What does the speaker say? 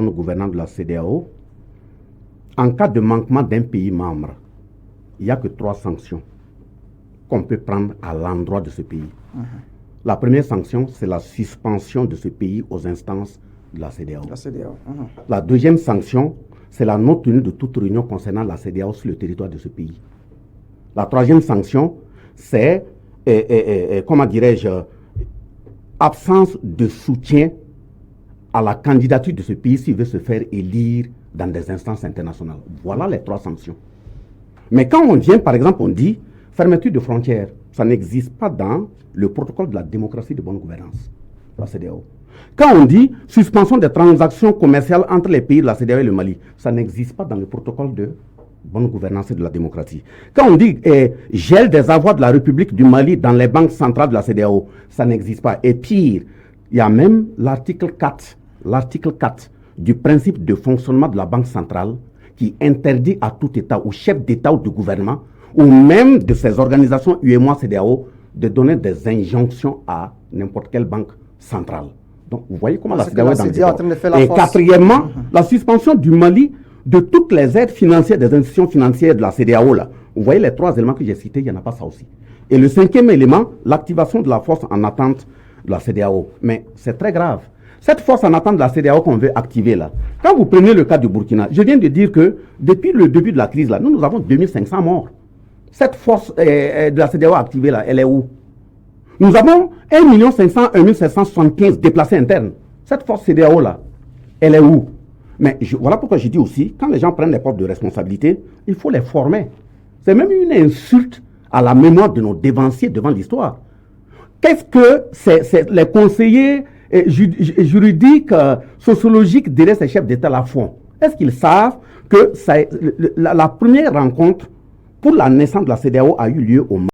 bonne gouvernance de la CEDEAO, en cas de manquement d'un pays membre, il n'y a que 3 sanctions qu'on peut prendre à l'endroit de ce pays. La première sanction, c'est la suspension de ce pays aux instances de la CEDEAO. La deuxième sanction, c'est la non-tenue de toute réunion concernant la CEDEAO sur le territoire de ce pays. La troisième sanction, c'est, comment dirais-je, absence de soutien à la candidature de ce pays s'il veut se faire élire dans des instances internationales. Voilà les 3 sanctions. Mais quand on vient, par exemple, on dit fermeture de frontières, ça n'existe pas dans le protocole de la démocratie de bonne gouvernance, la CEDEAO. Quand on dit suspension des transactions commerciales entre les pays de la CEDEAO et le Mali, ça n'existe pas dans le protocole de bonne gouvernance et de la démocratie. Quand on dit gel des avoirs de la République du Mali dans les banques centrales de la CEDEAO, ça n'existe pas. Et pire, il y a même l'article 4 du principe de fonctionnement de la Banque centrale qui interdit à tout État, ou chef d'État ou de gouvernement, ou même de ces organisations UEMOA CEDEAO, de donner des injonctions à n'importe quelle banque centrale. Donc, vous voyez comment la CEDEAO est dans le débat. Et quatrièmement, la suspension du Mali de toutes les aides financières des institutions financières de la CEDEAO. Là. Vous voyez les 3 éléments que j'ai cités, il n'y en a pas ça aussi. Et le 5e élément, l'activation de la force en attente de la CEDEAO. Mais c'est très grave. Cette force en attente de la CEDEAO qu'on veut activer là, quand vous prenez le cas du Burkina, je viens de dire que depuis le début de la crise là, nous avons 2500 morts. Cette force de la CEDEAO activée là, elle est où? Nous avons 1 500 000 775 déplacés internes. Cette force CEDEAO là, elle est où? Mais voilà pourquoi je dis aussi, quand les gens prennent des postes de responsabilité, il faut les former. C'est même une insulte à la mémoire de nos dévanciers devant l'histoire. Qu'est-ce que les conseillers juridiques, sociologiques derrière ces chefs d'État la font? Est-ce qu'ils savent que la première rencontre pour la naissance de la CEDEAO a eu lieu au Mali?